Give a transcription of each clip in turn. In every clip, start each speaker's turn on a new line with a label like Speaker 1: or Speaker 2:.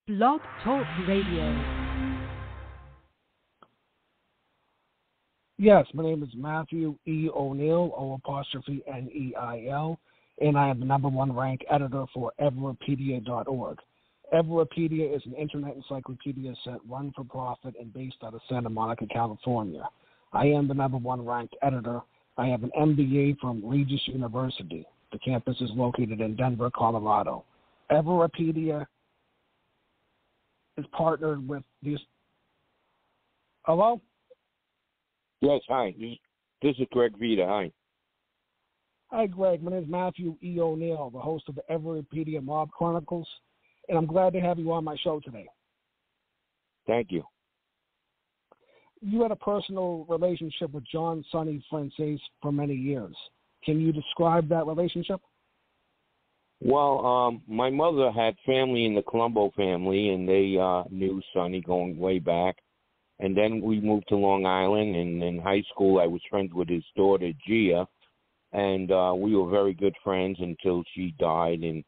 Speaker 1: Blog Talk Radio.
Speaker 2: Yes, my name is Matthew E. O'Neill, O''Neil, and I am the #1 ranked editor for Everipedia.org. Everipedia is an internet encyclopedia set run for profit and based out of Santa Monica, California. I am the #1 ranked editor. I have an MBA from Regis University. The campus is located in Denver, Colorado. Everipedia is partnered with these. Hello?
Speaker 3: Yes, hi. This is Greg Vita. Hi.
Speaker 2: Hi, Greg. My name is Matthew E. O'Neill, the host of the Everipedia Mob Chronicles, and I'm glad to have you on my show today.
Speaker 3: Thank you.
Speaker 2: You had a personal relationship with John Sonny Francis for many years. Can you describe that relationship?
Speaker 3: Well, my mother had family in the Colombo family, and they knew Sonny going way back. And then we moved to Long Island, and in high school I was friends with his daughter, Gia, and we were very good friends until she died in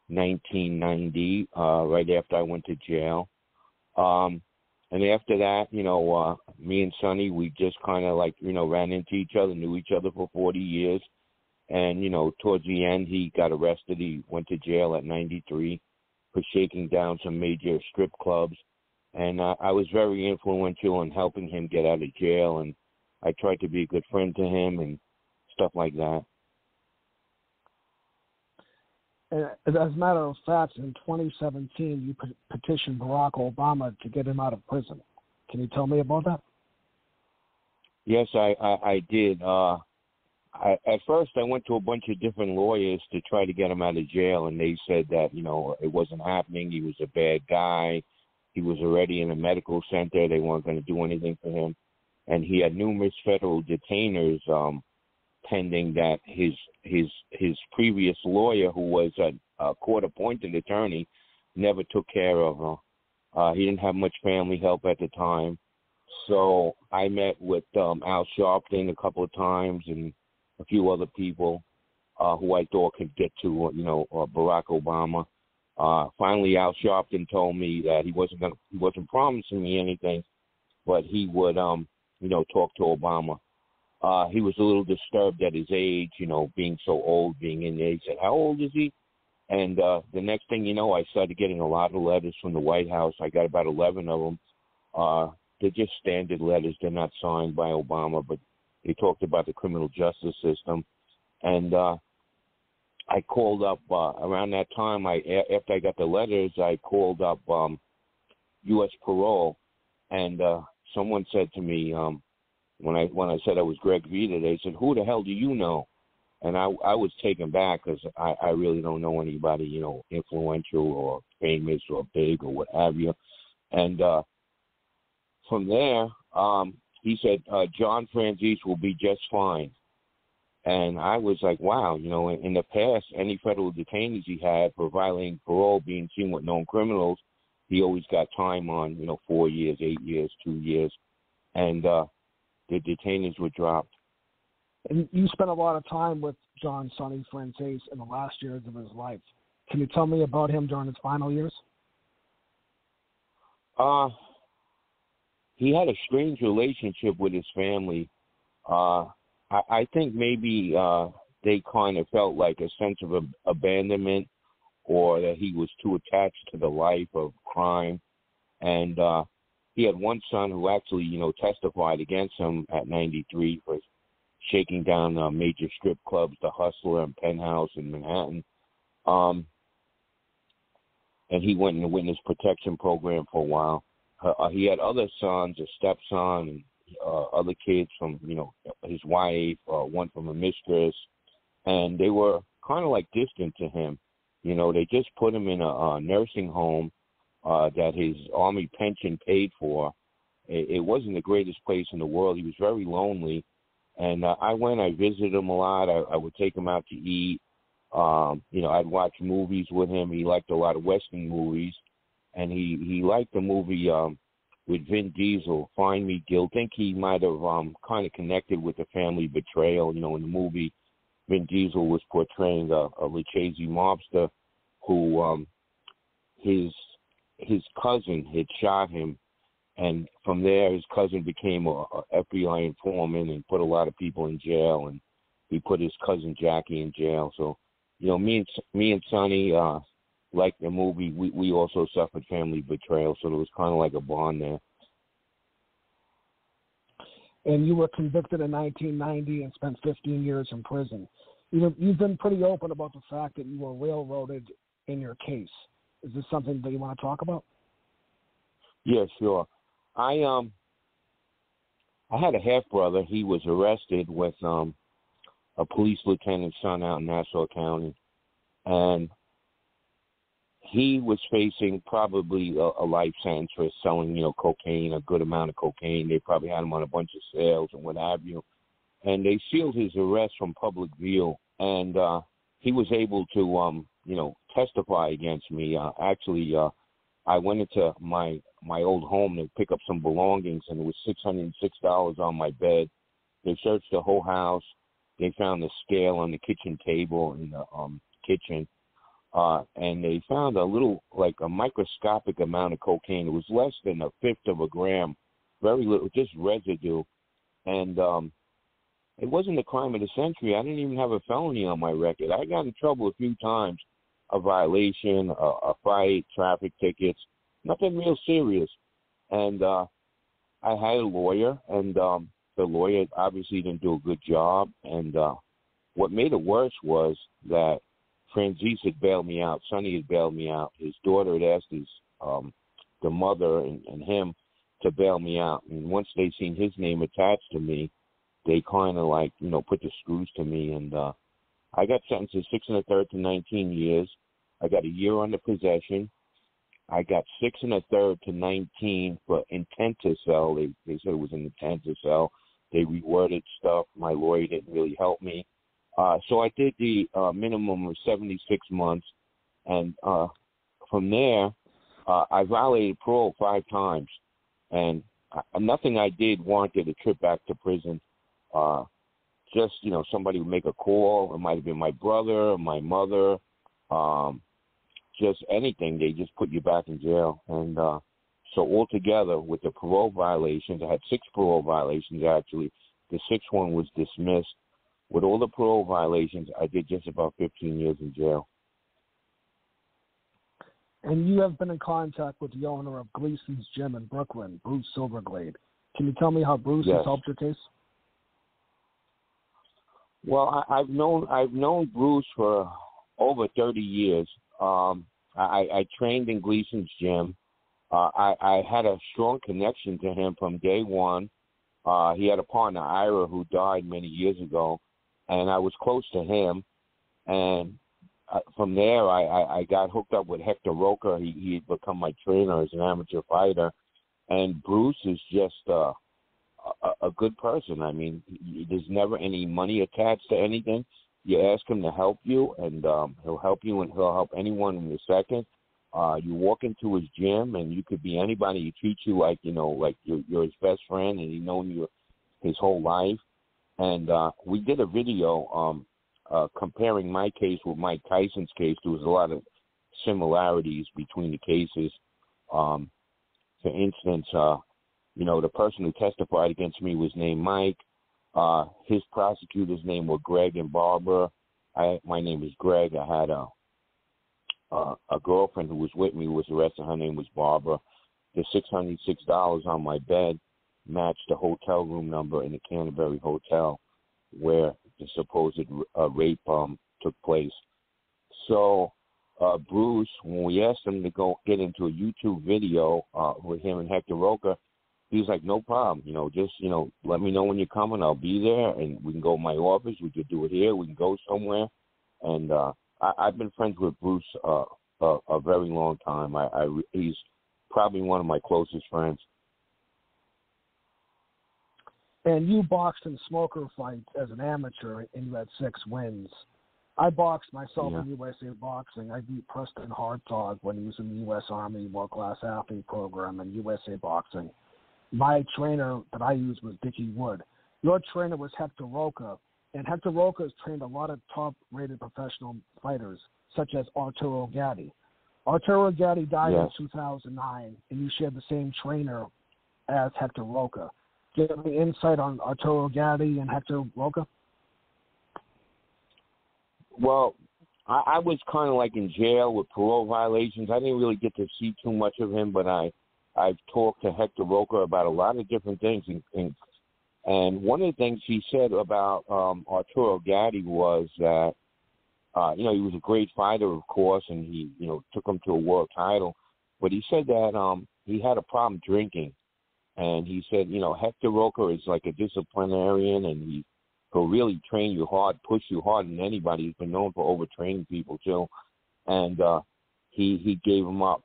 Speaker 3: 1990, right after I went to jail. And after that, me and Sonny, we just kind of ran into each other, knew each other for 40 years. And, towards the end, he got arrested. He went to jail at 93 for shaking down some major strip clubs. And I was very influential in helping him get out of jail. And I tried to be a good friend to him and stuff like that.
Speaker 2: As a matter of fact, in 2017, you petitioned Barack Obama to get him out of prison. Can you tell me about that?
Speaker 3: Yes, I did. At first, I went to a bunch of different lawyers to try to get him out of jail, and they said that, it wasn't happening. He was a bad guy. He was already in a medical center. They weren't going to do anything for him. And he had numerous federal detainers pending that his previous lawyer, who was a court-appointed attorney, never took care of. He didn't have much family help at the time. So I met with Al Sharpton a couple of times and a few other people who I thought could get to, Barack Obama. Finally, Al Sharpton told me that he wasn't promising me anything, but he would, talk to Obama. He was a little disturbed at his age, being so old, being in there. He said, "How old is he?" And the next thing you know, I started getting a lot of letters from the White House. I got about 11 of them. They're just standard letters. They're not signed by Obama, but they talked about the criminal justice system. And I called up around that time. After I got the letters, I called up U.S. Parole, and someone said to me when I said I was Greg Vita, they said, "Who the hell do you know?" And I was taken back because I really don't know anybody, influential or famous or big or what have you. And from there, he said, John Francis will be just fine. And I was like, wow, in the past, any federal detainees he had for violating parole, being seen with known criminals, he always got time on, 4 years, 8 years, 2 years. And the detainees were dropped.
Speaker 2: And you spent a lot of time with John Sonny Francis in the last years of his life. Can you tell me about him during his final years?
Speaker 3: He had a strange relationship with his family. I think maybe they kind of felt like a sense of abandonment, or that he was too attached to the life of crime. And he had one son who actually, testified against him at 93 for shaking down major strip clubs, the Hustler and Penthouse in Manhattan. And he went in the witness protection program for a while. He had other sons, a stepson, and other kids from, his wife, one from a mistress, and they were kind of like distant to him. They just put him in a nursing home that his Army pension paid for. It wasn't the greatest place in the world. He was very lonely, and I visited him a lot. I would take him out to eat. I'd watch movies with him. He liked a lot of Western movies, and he liked the movie with Vin Diesel, Find Me Guilty. I think he might have kind of connected with the family betrayal. In the movie, Vin Diesel was portraying a Lucchese mobster who his his cousin had shot him, and from there his cousin became a FBI informant and put a lot of people in jail, and he put his cousin Jackie in jail. So, me and Sonny, like the movie, we also suffered family betrayal, so there was kind of like a bond there.
Speaker 2: And you were convicted in 1990 and spent 15 years in prison. You've been pretty open about the fact that you were railroaded in your case. Is this something that you want to talk about?
Speaker 3: Yeah, sure. I had a half brother. He was arrested with a police lieutenant's son out in Nassau County, and he was facing probably a life sentence for selling, cocaine, a good amount of cocaine. They probably had him on a bunch of sales and what have you. And they sealed his arrest from public view, and he was able to, testify against me. Actually, I went into my old home to pick up some belongings, and there was $606 on my bed. They searched the whole house. They found the scale on the kitchen table in the kitchen. And they found a little, like a microscopic amount of cocaine. It was less than a fifth of a gram, very little, just residue. And it wasn't a crime of the century. I didn't even have a felony on my record. I got in trouble a few times, a violation, a fight, traffic tickets, nothing real serious. And I had a lawyer, and the lawyer obviously didn't do a good job. And what made it worse was that Franzese had bailed me out. Sonny had bailed me out. His daughter had asked the mother and him to bail me out. And once they seen his name attached to me, they kind of put the screws to me. And I got sentenced to 6 1/3 to 19 years. I got a year under possession. I got 6 1/3 to 19 for intent to sell. They said it was an intent to sell. They reworded stuff. My lawyer didn't really help me. So I did the minimum of 76 months, and from there, I violated parole 5 times, and nothing I did warranted a trip back to prison. Just, somebody would make a call. It might have been my brother or my mother, just anything. They just put you back in jail. And so altogether, with the parole violations, I had 6 parole violations, actually. The 6th one was dismissed. With all the parole violations, I did just about 15 years in jail.
Speaker 2: And you have been in contact with the owner of Gleason's Gym in Brooklyn, Bruce Silverglade. Can you tell me how Bruce has helped your case?
Speaker 3: Well, I've known Bruce for over 30 years. I trained in Gleason's Gym. I had a strong connection to him from day one. He had a partner, Ira, who died many years ago, and I was close to him. And from there, I got hooked up with Hector Roca. He had become my trainer as an amateur fighter. And Bruce is just a good person. I mean, there's never any money attached to anything. You ask him to help you, and he'll help you, and he'll help anyone in a second. You walk into his gym, and you could be anybody. He treats you like, like you're his best friend, and he's known you his whole life. And we did a video comparing my case with Mike Tyson's case. There was a lot of similarities between the cases. For instance, the person who testified against me was named Mike. His prosecutors' name were Greg and Barbara. My name is Greg. I had a girlfriend who was with me who was arrested. Her name was Barbara. The $606 on my bed matched the hotel room number in the Canterbury Hotel where the supposed rape took place. So Bruce, when we asked him to go get into a YouTube video with him and Hector Roca, he was like, no problem, just, let me know when you're coming. I'll be there, and we can go to my office. We could do it here. We can go somewhere. And I've been friends with Bruce a very long time. He's probably one of my closest friends.
Speaker 2: And you boxed in smoker fights as an amateur, and you had 6 wins. I boxed myself in USA Boxing. I beat Preston Hartog when he was in the U.S. Army World Class Athlete Program in USA Boxing. My trainer that I used was Dickie Wood. Your trainer was Hector Roca, and Hector Roca has trained a lot of top-rated professional fighters, such as Arturo Gatti. Arturo Gatti died
Speaker 3: Yes.
Speaker 2: in 2009, and you shared the same trainer as Hector Roca. Do you have any insight on Arturo Gatti and Hector Roca?
Speaker 3: Well, I was kind of like in jail with parole violations. I didn't really get to see too much of him, but I've talked to Hector Roca about a lot of different things. And one of the things he said about Arturo Gatti was that, he was a great fighter, of course, and he, took him to a world title. But he said that he had a problem drinking. And he said, Hector Roca is like a disciplinarian, and he'll really train you hard, push you harder than anybody. He's been known for overtraining people, too. And he gave him up.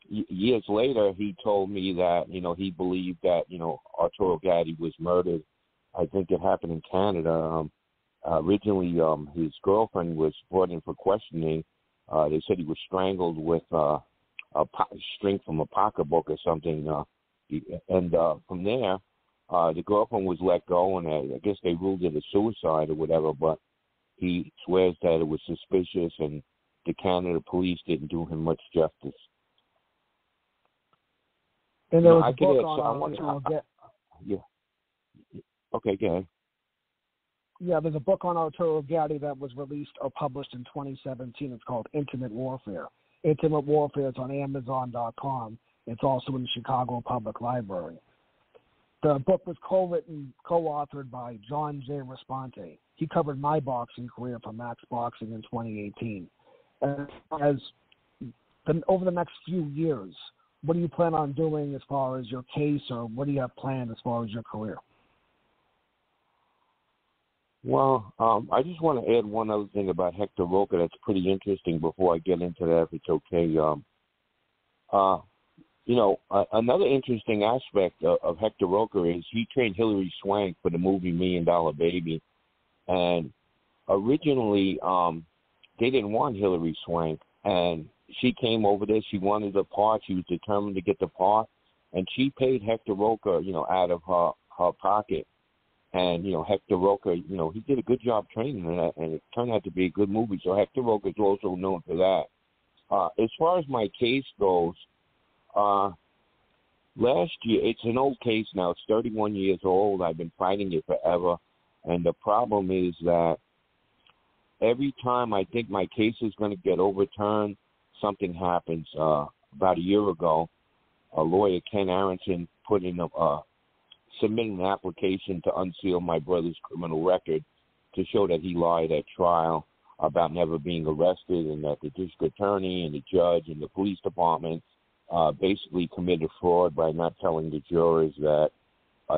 Speaker 3: Years later, he told me that, he believed that, Arturo Gatti was murdered. I think it happened in Canada. Originally, his girlfriend was brought in for questioning. They said he was strangled with a string from a pocketbook or something. And from there, the girlfriend was let go, and I guess they ruled it a suicide or whatever, but he swears that it was suspicious, and the Canada police didn't do him much justice.
Speaker 2: And there was a book on Arturo Gatti.
Speaker 3: Yeah. Okay, go ahead.
Speaker 2: Yeah, there's a book on Arturo Gatti that was released or published in 2017. It's called Intimate Warfare. Intimate Warfare is on Amazon.com. It's also in the Chicago Public Library. The book was co-written, co-authored by John J. Responte. He covered my boxing career for Max Boxing in 2018. And over the next few years, what do you plan on doing as far as your case, or what do you have planned as far as your career?
Speaker 3: Well, I just want to add one other thing about Hector Roca that's pretty interesting before I get into that, if it's okay. Another interesting aspect of Hector Roca is he trained Hilary Swank for the movie $1 Million Baby. And originally, they didn't want Hilary Swank. And she came over there. She wanted the part. She was determined to get the part. And she paid Hector Roca, out of her pocket. And, Hector Roca, he did a good job training that, and it turned out to be a good movie. So Hector Roca is also known for that. As far as my case goes, last year, it's an old case now. It's 31 years old. I've been fighting it forever. And the problem is that every time I think my case is going to get overturned, something happens. About a year ago, a lawyer, Ken Aronson, put in submitted an application to unseal my brother's criminal record to show that he lied at trial about never being arrested, and that the district attorney and the judge and the police department basically committed fraud by not telling the jurors that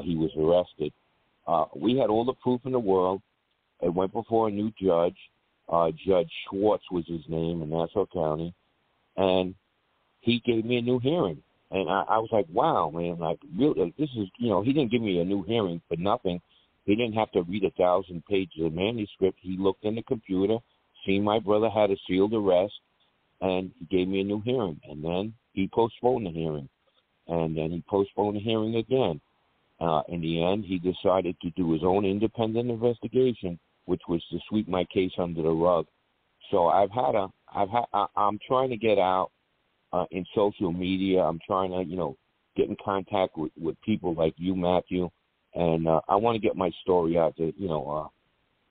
Speaker 3: he was arrested. We had all the proof in the world. It went before a new judge. Judge Schwartz was his name in Nassau County, and he gave me a new hearing. And I was like, wow, man, like, really, this is, he didn't give me a new hearing for nothing. He didn't have to read 1,000 pages of manuscript. He looked in the computer, seen my brother had a sealed arrest, and he gave me a new hearing. And then he postponed the hearing. And then he postponed the hearing again. In the end, he decided to do his own independent investigation, which was to sweep my case under the rug. So I'm trying to get out in social media. I'm trying to, get in contact with people like you, Matthew, and I want to get my story out that,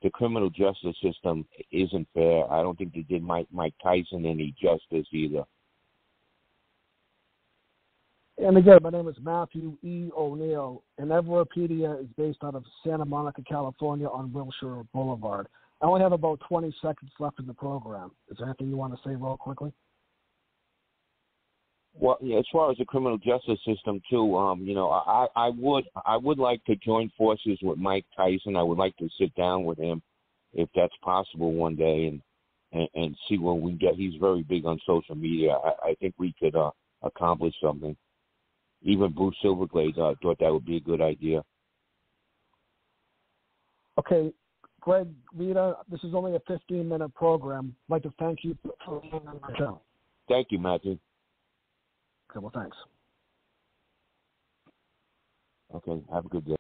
Speaker 3: the criminal justice system isn't fair. I don't think they did Mike Tyson any justice either.
Speaker 2: And again, my name is Matthew E. O'Neill, and Everipedia is based out of Santa Monica, California on Wilshire Boulevard. I only have about 20 seconds left in the program. Is there anything you want to say real quickly?
Speaker 3: Well, yeah, as far as the criminal justice system too, I would like to join forces with Mike Tyson. I would like to sit down with him, if that's possible, one day, and see what we can get. He's very big on social media. I think we could accomplish something. Even Bruce Silverglade thought that would be a good idea.
Speaker 2: Okay, Greg Vita, this is only a 15-minute program. I'd like to thank you for being on the show.
Speaker 3: Thank you, Matthew.
Speaker 2: Okay, well, thanks.
Speaker 3: Okay, have a good day.